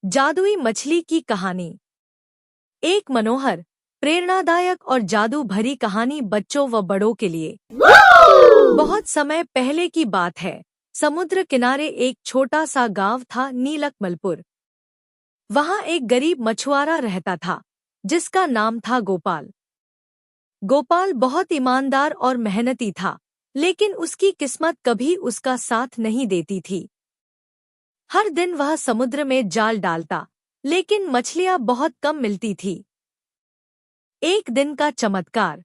जादुई मछली की कहानी। एक मनोहर, प्रेरणादायक और जादू भरी कहानी बच्चों व बड़ों के लिए। बहुत समय पहले की बात है। समुद्र किनारे एक छोटा सा गांव था, नीलकमलपुर। वहां एक गरीब मछुआरा रहता था, जिसका नाम था गोपाल। गोपाल बहुत ईमानदार और मेहनती था, लेकिन उसकी किस्मत कभी उसका साथ नहीं देती थी। हर दिन वह समुद्र में जाल डालता, लेकिन मछलियां बहुत कम मिलती थी। एक दिन का चमत्कार।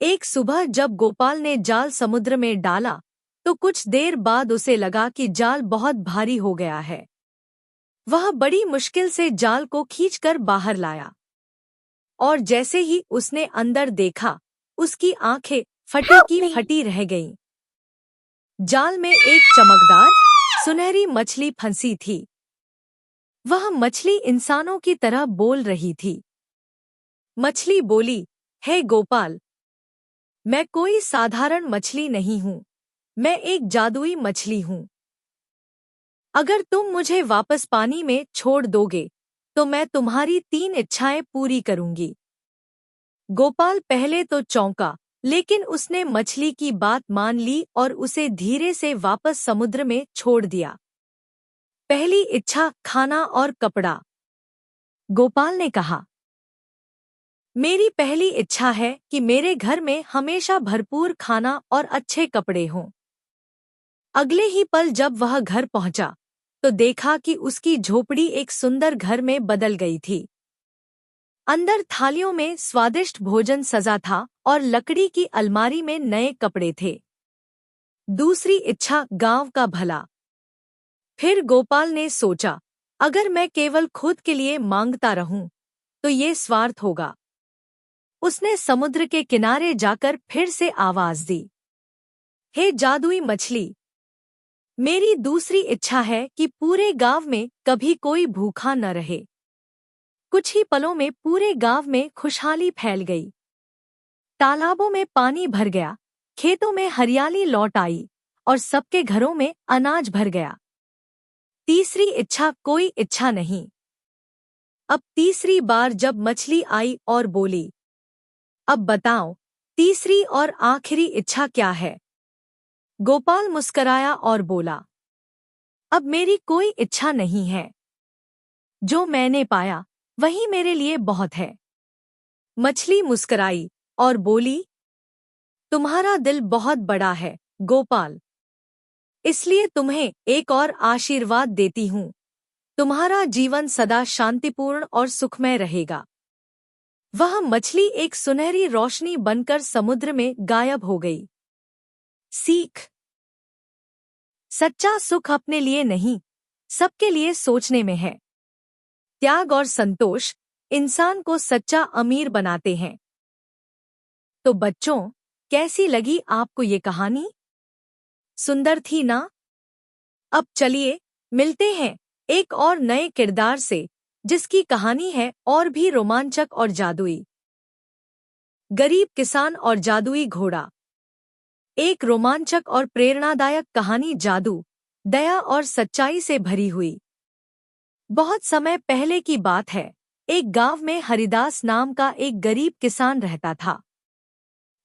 एक सुबह जब गोपाल ने जाल समुद्र में डाला, तो कुछ देर बाद उसे लगा कि जाल बहुत भारी हो गया है। वह बड़ी मुश्किल से जाल को खींचकर बाहर लाया, और जैसे ही उसने अंदर देखा, उसकी आंखें फटी की फटी रह गईं। जाल में एक चमकदार, सुनहरी मछली फंसी थी। वह मछली इंसानों की तरह बोल रही थी। मछली बोली, हे गोपाल, मैं कोई साधारण मछली नहीं हूँ, मैं एक जादुई मछली हूँ। अगर तुम मुझे वापस पानी में छोड़ दोगे, तो मैं तुम्हारी 3 इच्छाएं पूरी करूंगी। गोपाल पहले तो चौंका, लेकिन उसने मछली की बात मान ली और उसे धीरे से वापस समुद्र में छोड़ दिया। पहली इच्छा, खाना और कपड़ा। गोपाल ने कहा, मेरी पहली इच्छा है कि मेरे घर में हमेशा भरपूर खाना और अच्छे कपड़े हों। अगले ही पल जब वह घर पहुंचा, तो देखा कि उसकी झोपड़ी एक सुंदर घर में बदल गई थी। अंदर थालियों में स्वादिष्ट भोजन सजा था और लकड़ी की अलमारी में नए कपड़े थे। दूसरी इच्छा, गांव का भला। फिर गोपाल ने सोचा, अगर मैं केवल खुद के लिए मांगता रहूं, तो ये स्वार्थ होगा। उसने समुद्र के किनारे जाकर फिर से आवाज दी, हे जादुई मछली, मेरी दूसरी इच्छा है कि पूरे गांव में कभी कोई भूखा न रहे। कुछ ही पलों में पूरे गांव में खुशहाली फैल गई। तालाबों में पानी भर गया, खेतों में हरियाली लौट आई और सबके घरों में अनाज भर गया। तीसरी इच्छा, कोई इच्छा नहीं। अब तीसरी बार जब मछली आई और बोली, अब बताओ, तीसरी और आखिरी इच्छा क्या है? गोपाल मुस्कराया और बोला, अब मेरी कोई इच्छा नहीं है। जो मैंने पाया, वही मेरे लिए बहुत है। मछली मुस्कराई और बोली, तुम्हारा दिल बहुत बड़ा है, गोपाल। इसलिए तुम्हें एक और आशीर्वाद देती हूँ। तुम्हारा जीवन सदा शांतिपूर्ण और सुखमय रहेगा। वह मछली एक सुनहरी रोशनी बनकर समुद्र में गायब हो गई। सीख। सच्चा सुख अपने लिए नहीं, सबके लिए सोचने में है। त्याग और संतोष इंसान को सच्चा अमीर बनाते हैं। तो बच्चों, कैसी लगी आपको ये कहानी? सुंदर थी ना? अब चलिए मिलते हैं एक और नए किरदार से, जिसकी कहानी है और भी रोमांचक और जादुई। गरीब किसान और जादुई घोड़ा। एक रोमांचक और प्रेरणादायक कहानी जादू, दया और सच्चाई से भरी हुई। बहुत समय पहले की बात है। एक गांव में हरिदास नाम का एक गरीब किसान रहता था।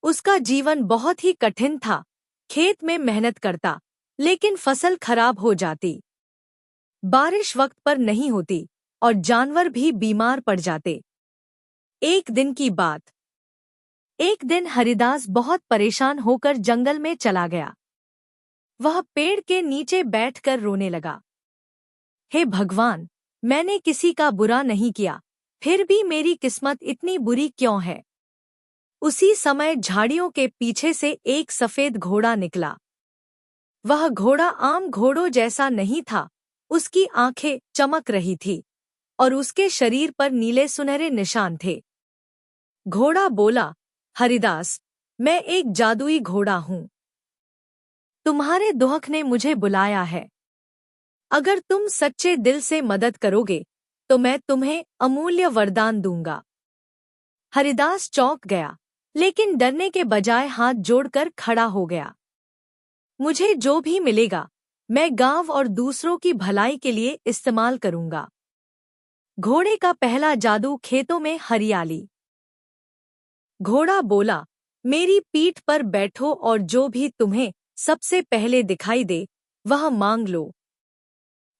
उसका जीवन बहुत ही कठिन था। खेत में मेहनत करता, लेकिन फसल खराब हो जाती। बारिश वक्त पर नहीं होती और जानवर भी बीमार पड़ जाते। एक दिन की बात। एक दिन हरिदास बहुत परेशान होकर जंगल में चला गया। वह पेड़ के नीचे बैठकर रोने लगा। हे भगवान, मैंने किसी का बुरा नहीं किया, फिर भी मेरी किस्मत इतनी बुरी क्यों है? उसी समय झाड़ियों के पीछे से एक सफेद घोड़ा निकला। वह घोड़ा आम घोड़ों जैसा नहीं था। उसकी आंखें चमक रही थी और उसके शरीर पर नीले सुनहरे निशान थे। घोड़ा बोला, हरिदास, मैं एक जादुई घोड़ा हूँ। तुम्हारे दुख ने मुझे बुलाया है। अगर तुम सच्चे दिल से मदद करोगे, तो मैं तुम्हें अमूल्य वरदान दूंगा। हरिदास चौंक गया, लेकिन डरने के बजाय हाथ जोड़कर खड़ा हो गया। मुझे जो भी मिलेगा, मैं गांव और दूसरों की भलाई के लिए इस्तेमाल करूंगा। घोड़े का पहला जादू खेतों में हरियाली। घोड़ा बोला, मेरी पीठ पर बैठो और जो भी तुम्हें सबसे पहले दिखाई दे वह मांग लो।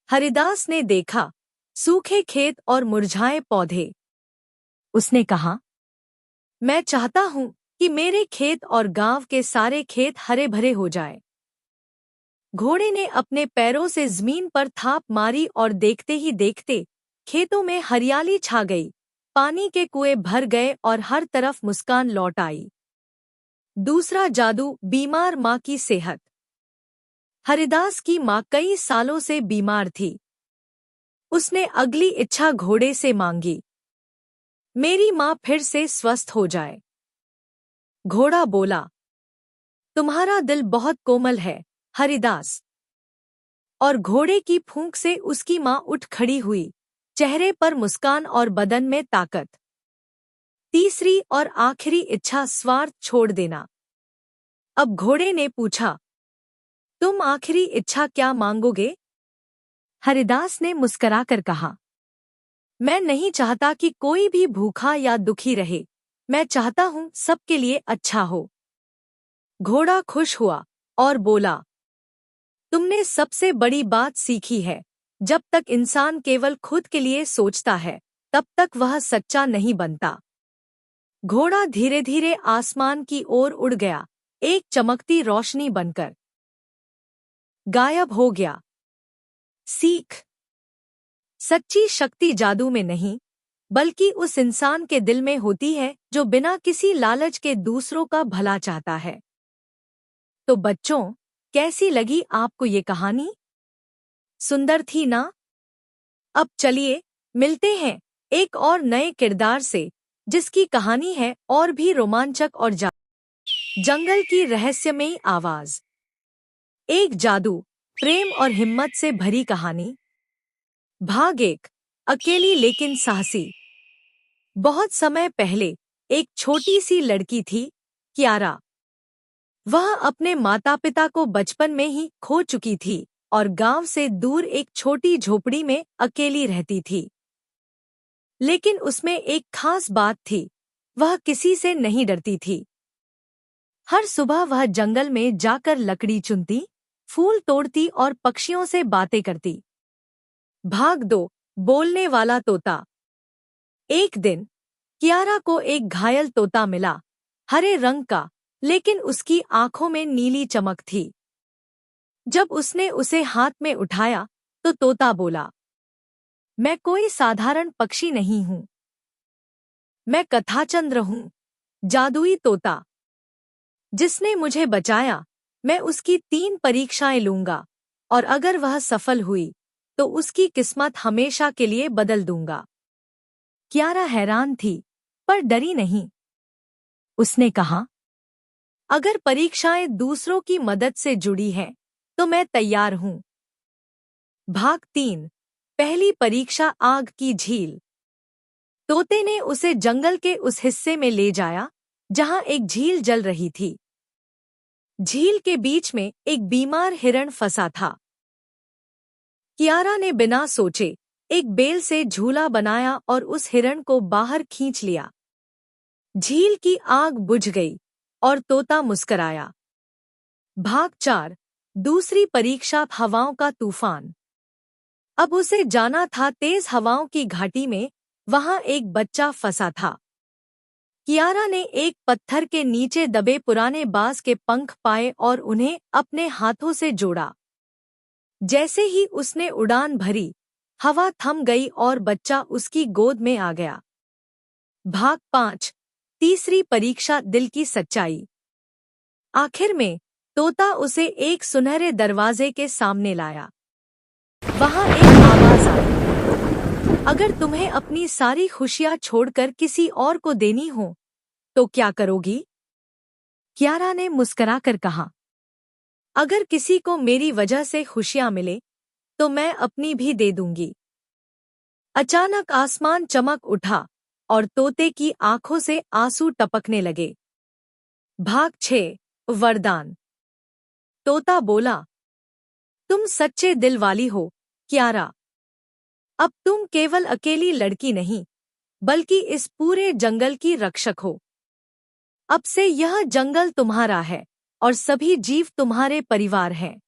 हरिदास ने देखा, सूखे खेत और मुरझाए पौधे। उसने कहा, मैं चाहता हूं कि मेरे खेत और गांव के सारे खेत हरे भरे हो जाए। घोड़े ने अपने पैरों से जमीन पर थाप मारी और देखते ही देखते खेतों में हरियाली छा गई, पानी के कुएं भर गए और हर तरफ मुस्कान लौट आई। दूसरा जादू, बीमार माँ की सेहत। हरिदास की माँ कई सालों से बीमार थी। उसने अगली इच्छा घोड़े से मांगी, मेरी माँ फिर से स्वस्थ हो जाए। घोड़ा बोला, तुम्हारा दिल बहुत कोमल है हरिदास। और घोड़े की फूंक से उसकी माँ उठ खड़ी हुई, चेहरे पर मुस्कान और बदन में ताकत। तीसरी और आखिरी इच्छा, स्वार्थ छोड़ देना। अब घोड़े ने पूछा, तुम आखिरी इच्छा क्या मांगोगे? हरिदास ने मुस्कराकर कहा, मैं नहीं चाहता कि कोई भी भूखा या दुखी रहे, मैं चाहता हूं सबके लिए अच्छा हो। घोड़ा खुश हुआ और बोला, तुमने सबसे बड़ी बात सीखी है। जब तक इंसान केवल खुद के लिए सोचता है तब तक वह सच्चा नहीं बनता। घोड़ा धीरे धीरे आसमान की ओर उड़ गया, एक चमकती रोशनी बनकर गायब हो गया। सीख, सच्ची शक्ति जादू में नहीं बल्कि उस इंसान के दिल में होती है जो बिना किसी लालच के दूसरों का भला चाहता है। तो बच्चों, कैसी लगी आपको ये कहानी? सुंदर थी ना? अब चलिए मिलते हैं एक और नए किरदार से जिसकी कहानी है और भी रोमांचक और जंगल की रहस्यमयी आवाज। एक जादू, प्रेम और हिम्मत से भरी कहानी। भाग एक, अकेली लेकिन साहसी। बहुत समय पहले एक छोटी सी लड़की थी, कियारा। वह अपने माता पिता को बचपन में ही खो चुकी थी और गांव से दूर एक छोटी झोपड़ी में अकेली रहती थी। लेकिन उसमें एक खास बात थी, वह किसी से नहीं डरती थी। हर सुबह वह जंगल में जाकर लकड़ी चुनती, फूल तोड़ती और पक्षियों से बातें करती। भाग दो, बोलने वाला तोता। एक दिन कियारा को एक घायल तोता मिला, हरे रंग का, लेकिन उसकी आंखों में नीली चमक थी। जब उसने उसे हाथ में उठाया तो तोता बोला, मैं कोई साधारण पक्षी नहीं हूं, मैं कथाचंद्र हूं, जादुई तोता। जिसने मुझे बचाया, मैं उसकी 3 परीक्षाएं लूंगा और अगर वह सफल हुई तो उसकी किस्मत हमेशा के लिए बदल दूंगा। कियारा हैरान थी पर डरी नहीं। उसने कहा, अगर परीक्षाएं दूसरों की मदद से जुड़ी हैं तो मैं तैयार हूं। भाग 3, पहली परीक्षा, आग की झील। तोते ने उसे जंगल के उस हिस्से में ले जाया जहां एक झील जल रही थी। झील के बीच में एक बीमार हिरण फंसा था। कियारा ने बिना सोचे एक बेल से झूला बनाया और उस हिरण को बाहर खींच लिया। झील की आग बुझ गई और तोता मुस्कराया। भाग 4, दूसरी परीक्षा, हवाओं का तूफान। अब उसे जाना था तेज हवाओं की घाटी में, वहां एक बच्चा फंसा था। कियारा ने एक पत्थर के नीचे दबे पुराने बांस के पंख पाए और उन्हें अपने हाथों से जोड़ा। जैसे ही उसने उड़ान भरी, हवा थम गई और बच्चा उसकी गोद में आ गया। भाग 5, तीसरी परीक्षा, दिल की सच्चाई। आखिर में तोता उसे एक सुनहरे दरवाजे के सामने लाया। वहां एक आवाज आई, अगर तुम्हें अपनी सारी खुशियां छोड़कर किसी और को देनी हो तो क्या करोगी? कियारा ने मुस्कुराकर कहा, अगर किसी को मेरी वजह से खुशियां मिले तो मैं अपनी भी दे दूंगी। अचानक आसमान चमक उठा और तोते की आंखों से आंसू टपकने लगे। भाग 6, वरदान। तोता बोला, तुम सच्चे दिल वाली हो कियारा। अब तुम केवल अकेली लड़की नहीं, बल्कि इस पूरे जंगल की रक्षक हो। अब से यह जंगल तुम्हारा है और सभी जीव तुम्हारे परिवार हैं।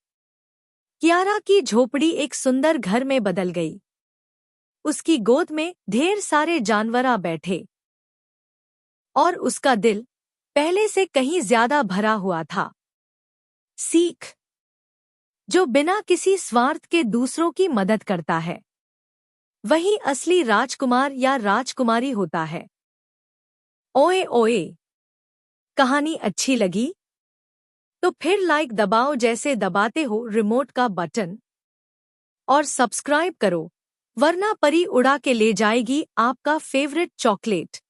कियारा की झोपड़ी एक सुंदर घर में बदल गई। उसकी गोद में ढेर सारे जानवर आ बैठे और उसका दिल पहले से कहीं ज्यादा भरा हुआ था। सीख, जो बिना किसी स्वार्थ के दूसरों की मदद करता है, वही असली राजकुमार या राजकुमारी होता है। ओए ओए, कहानी अच्छी लगी? तो फिर लाइक दबाओ जैसे दबाते हो रिमोट का बटन, और सब्सक्राइब करो, वरना परी उड़ा के ले जाएगी आपका फेवरेट चॉकलेट।